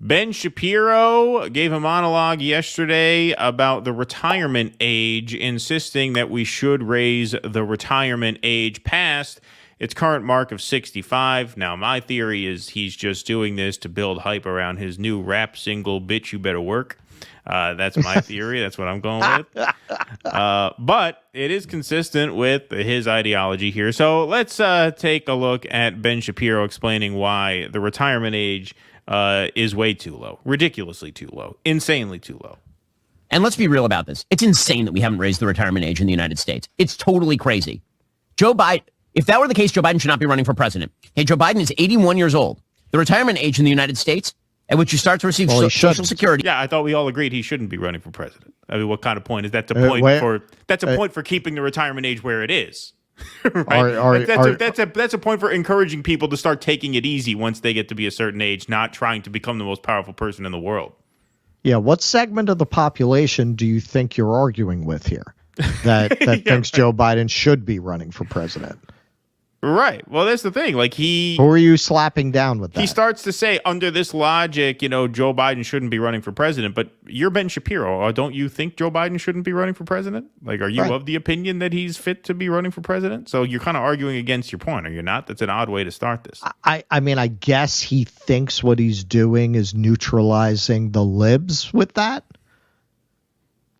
Ben Shapiro gave a monologue yesterday about the retirement age, insisting that we should raise the retirement age past its current mark of 65. Now, my theory is he's just doing this to build hype around his new rap single, Bitch, You Better Work. That's my theory. That's what I'm going with. But it is consistent with his ideology here. So let's take a look at Ben Shapiro explaining why the retirement age is way too low, ridiculously too low, insanely too low. And let's be real about this. It's insane that we haven't raised the retirement age in the United States. It's totally crazy. Joe Biden, if that were the case, Joe Biden should not be running for president. Hey, Joe Biden is 81 years old. The retirement age in the United States at which you start to receive Social Security. Yeah, I thought we all agreed he shouldn't be running for president. I mean, what kind of point is that? That's a point for keeping the retirement age where it is. Right? That's a point for encouraging people to start taking it easy once they get to be a certain age, not trying to become the most powerful person in the world. Yeah, what segment of the population do you think you're arguing with here that thinks Joe Biden should be running for president? Right. Well, that's the thing. Like who are you slapping down with that? He starts to say, under this logic, Joe Biden shouldn't be running for president. But you're Ben Shapiro. Don't you think Joe Biden shouldn't be running for president? Like, are you of the opinion that he's fit to be running for president? So you're kind of arguing against your point, are you not? That's an odd way to start this. I mean, I guess he thinks what he's doing is neutralizing the libs with that.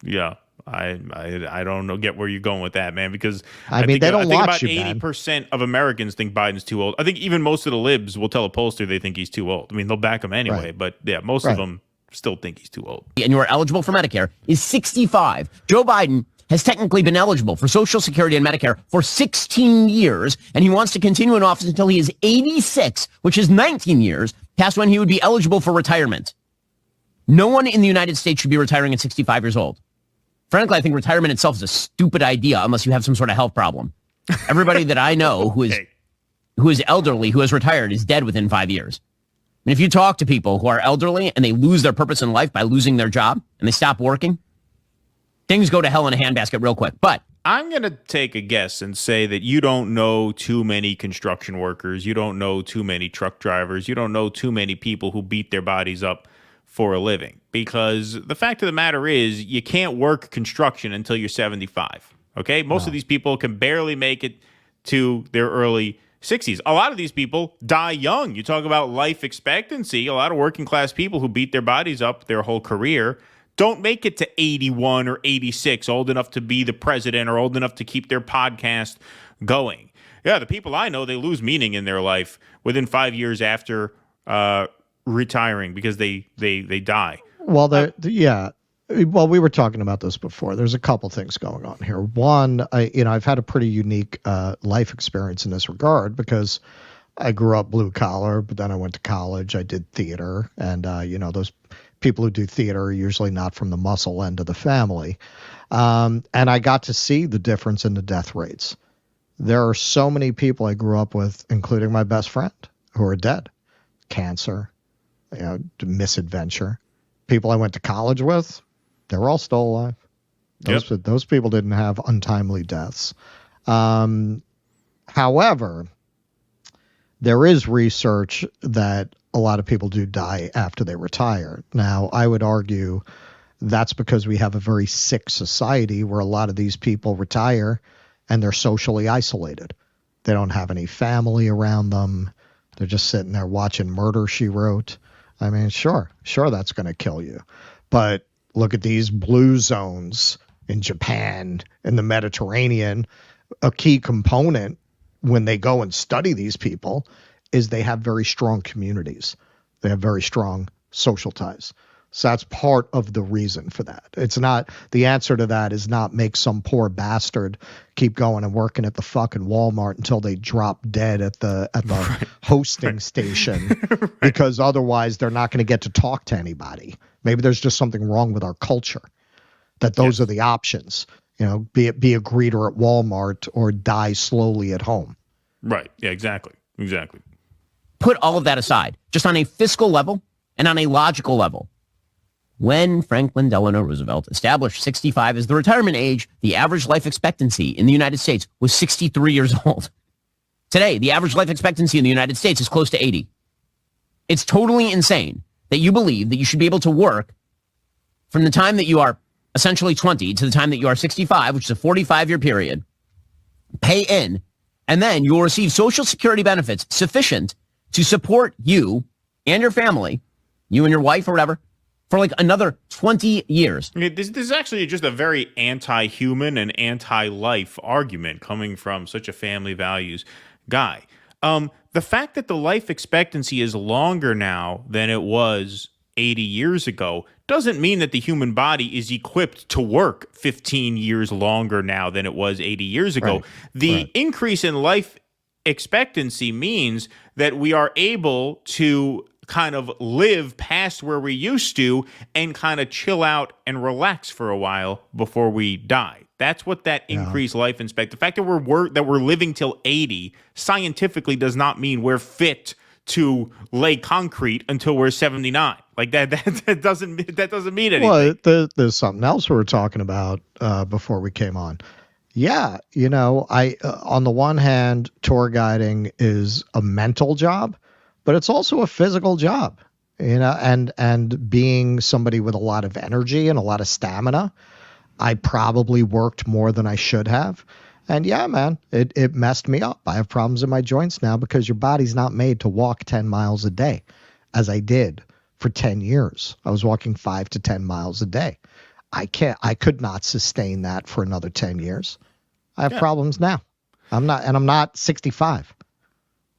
Yeah. I don't get where you're going with that, man, because I think about 80% of Americans think Biden's too old. I think even most of the libs will tell a pollster they think he's too old. I mean, they'll back him anyway, but yeah, most of them still think he's too old. And you are eligible for Medicare is 65. Joe Biden has technically been eligible for Social Security and Medicare for 16 years, and he wants to continue in office until he is 86, which is 19 years past when he would be eligible for retirement. No one in the United States should be retiring at 65 years old. Frankly, I think retirement itself is a stupid idea unless you have some sort of health problem. Everybody that I know who is elderly, who has retired, is dead within 5 years. And if you talk to people who are elderly and they lose their purpose in life by losing their job and they stop working, things go to hell in a handbasket real quick. But I'm going to take a guess and say that you don't know too many construction workers. You don't know too many truck drivers. You don't know too many people who beat their bodies up for a living, because the fact of the matter is you can't work construction until you're 75. Okay. Most of these people can barely make it to their early 60s. A lot of these people die young. You talk about life expectancy. A lot of working class people who beat their bodies up their whole career don't make it to 81 or 86, old enough to be the president or old enough to keep their podcast going. Yeah. The people I know, they lose meaning in their life within 5 years after, retiring because they die. Well, Well, we were talking about this before. There's a couple things going on here. One, I've had a pretty unique life experience in this regard because I grew up blue collar, but then I went to college. I did theater, and those people who do theater are usually not from the muscle end of the family. And I got to see the difference in the death rates. There are so many people I grew up with, including my best friend, who are dead. Cancer. Misadventure. People I went to college with, they were all still alive. Those people didn't have untimely deaths. However, there is research that a lot of people do die after they retire. Now, I would argue that's because we have a very sick society where a lot of these people retire and they're socially isolated. They don't have any family around them. They're just sitting there watching Murder, She Wrote. I mean, sure, that's going to kill you. But look at these blue zones in Japan, in the Mediterranean. A key component when they go and study these people is they have very strong communities. They have very strong social ties. So that's part of the reason for that. It's not, the answer to that is not make some poor bastard keep going and working at the fucking Walmart until they drop dead at the hosting station, because otherwise they're not going to get to talk to anybody. Maybe there's just something wrong with our culture, that those are the options. Be a greeter at Walmart or die slowly at home. Right. Yeah, exactly. Put all of that aside, just on a fiscal level and on a logical level. When Franklin Delano Roosevelt established 65 as the retirement age, the average life expectancy in the United States was 63 years old. Today, the average life expectancy in the United States is close to 80. It's totally insane that you believe that you should be able to work from the time that you are essentially 20 to the time that you are 65, which is a 45-year period, pay in, and then you will receive Social Security benefits sufficient to support you and your family, you and your wife or whatever, for like another 20 years. This is actually just a very anti-human and anti-life argument coming from such a family values guy. The fact that the life expectancy is longer now than it was 80 years ago doesn't mean that the human body is equipped to work 15 years longer now than it was 80 years ago. Right. The increase in life expectancy means that we are able to kind of live past where we used to and kind of chill out and relax for a while before we die. That's what that increased life expectancy. The fact that we're living till 80 scientifically does not mean we're fit to lay concrete until we're 79. Like that doesn't mean anything. Well, there's something else we were talking about before we came on. Yeah, I on the one hand, tour guiding is a mental job, but it's also a physical job. And being somebody with a lot of energy and a lot of stamina, I probably worked more than I should have. And yeah, man, it messed me up. I have problems in my joints now because your body's not made to walk 10 miles a day, as I did for 10 years. I was walking 5 to 10 miles a day. I could not sustain that for another 10 years. I have problems now. I'm not 65.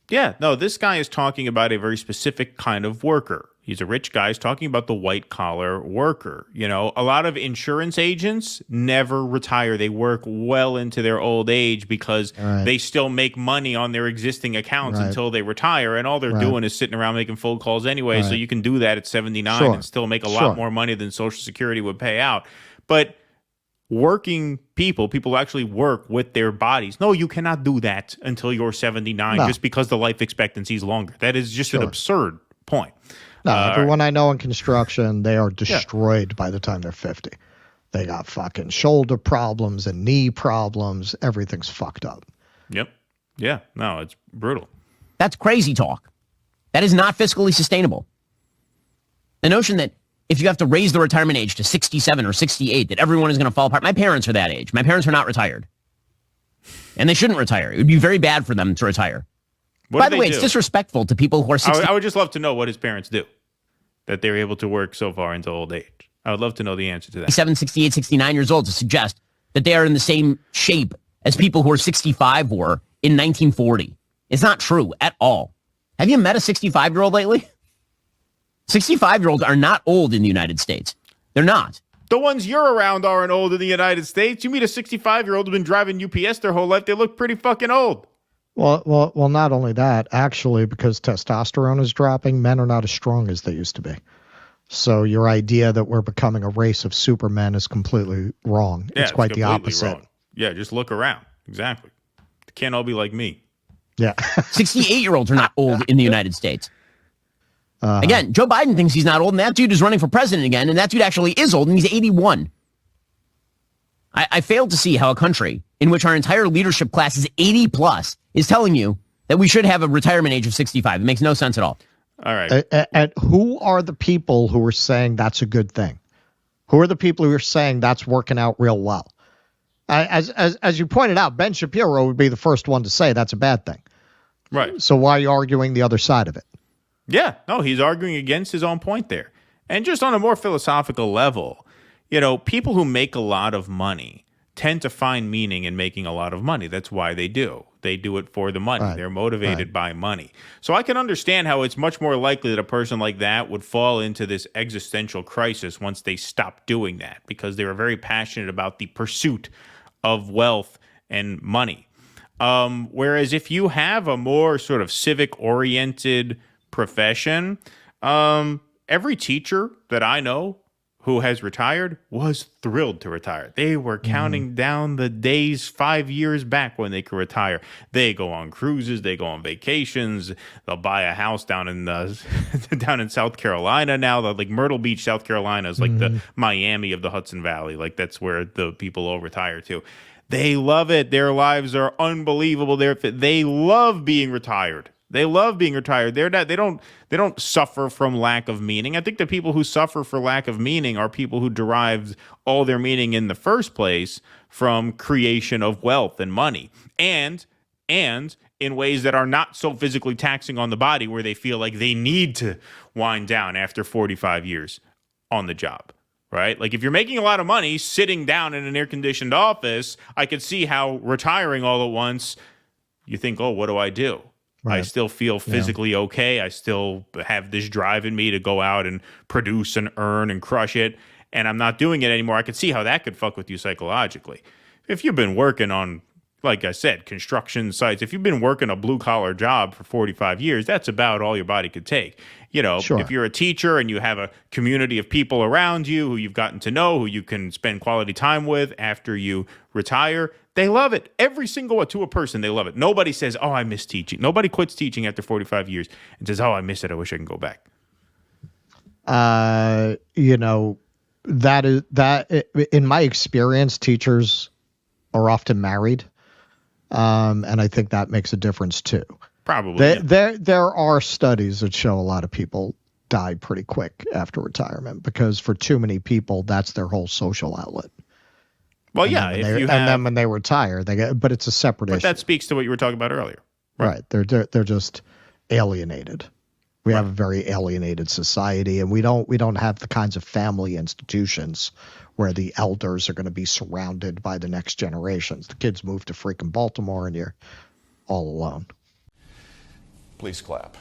Yeah, no, this guy is talking about a very specific kind of worker. He's a rich guy. He's talking about the white collar worker. A lot of insurance agents never retire. They work well into their old age because they still make money on their existing accounts until they retire. And all they're doing is sitting around making phone calls anyway. So you can do that at 79 and still make a lot more money than Social Security would pay out. But working people who actually work with their bodies, no, you cannot do that until you're 79 just because the life expectancy is longer. That is just an absurd point. No, everyone I know in construction, they are destroyed by the time they're 50. They got fucking shoulder problems and knee problems. Everything's fucked up. Yep. Yeah. No, it's brutal. That's crazy talk. That is not fiscally sustainable. The notion that if you have to raise the retirement age to 67 or 68, that everyone is going to fall apart. My parents are that age. My parents are not retired. And they shouldn't retire. It would be very bad for them to retire. By the way, it's disrespectful to people who are 60. I would just love to know what his parents do, that they're able to work so far into old age. I would love to know the answer to that. 68, 69 years old to suggest that they are in the same shape as people who are 65 were in 1940. It's not true at all. Have you met a 65-year-old lately? 65-year-olds are not old in the United States. They're not. The ones you're around aren't old in the United States. You meet a 65-year-old who's been driving UPS their whole life, they look pretty fucking old. Well, not only that, actually, because testosterone is dropping, men are not as strong as they used to be. So your idea that we're becoming a race of supermen is completely wrong. Yeah, it's quite the opposite. Wrong. Yeah, just look around. Exactly. They can't all be like me. Yeah. 68-year-olds are not old in the United States. Again, Joe Biden thinks he's not old, and that dude is running for president again, and that dude actually is old, and he's 81. I failed to see how a country in which our entire leadership class is 80 plus is telling you that we should have a retirement age of 65. It makes no sense at all. All right. And who are the people who are saying that's a good thing? Who are the people who are saying that's working out real well? As you pointed out, Ben Shapiro would be the first one to say that's a bad thing. Right. So why are you arguing the other side of it? Yeah. No, he's arguing against his own point there. And just on a more philosophical level, people who make a lot of money tend to find meaning in making a lot of money. That's why they do. They do it for the money. Right. They're motivated by money. So I can understand how it's much more likely that a person like that would fall into this existential crisis once they stop doing that, because they are very passionate about the pursuit of wealth and money. Whereas if you have a more sort of civic-oriented profession, every teacher that I know who has retired was thrilled to retire. They were counting down the days 5 years back when they could retire. They go on cruises, they go on vacations, they'll buy a house down in down in South Carolina now. Like Myrtle Beach, South Carolina is like the Miami of the Hudson Valley. Like that's where the people all retire to. They love it. Their lives are unbelievable. They love being retired. They love being retired. They don't suffer from lack of meaning. I think the people who suffer for lack of meaning are people who derived all their meaning in the first place from creation of wealth and money. And in ways that are not so physically taxing on the body, where they feel like they need to wind down after 45 years on the job, right? Like if you're making a lot of money sitting down in an air-conditioned office, I could see how retiring all at once, you think, oh, what do I do? Right. I still feel physically okay. I still have this drive in me to go out and produce and earn and crush it, and I'm not doing it anymore. I could see how that could fuck with you psychologically. If you've been working on, like I said, construction sites, if you've been working a blue-collar job for 45 years, that's about all your body could take. You know, Sure. If you're a teacher and you have a community of people around you who you've gotten to know, who you can spend quality time with after you retire, they love it. Every single one, to a person, they love it. Nobody says, oh, I miss teaching. Nobody quits teaching after 45 years and says, oh, I miss it. I wish I can go back. You know, that in my experience, teachers are often married. And I think that makes a difference too. Probably. There are studies that show a lot of people die pretty quick after retirement because for too many people, that's their whole social outlet. Well, and then when they retire, but it's a separate issue. But that speaks to what you were talking about earlier. Right. They're just alienated. We have a very alienated society, and we don't have the kinds of family institutions where the elders are going to be surrounded by the next generations. The kids move to freaking Baltimore, and you're all alone. Please clap.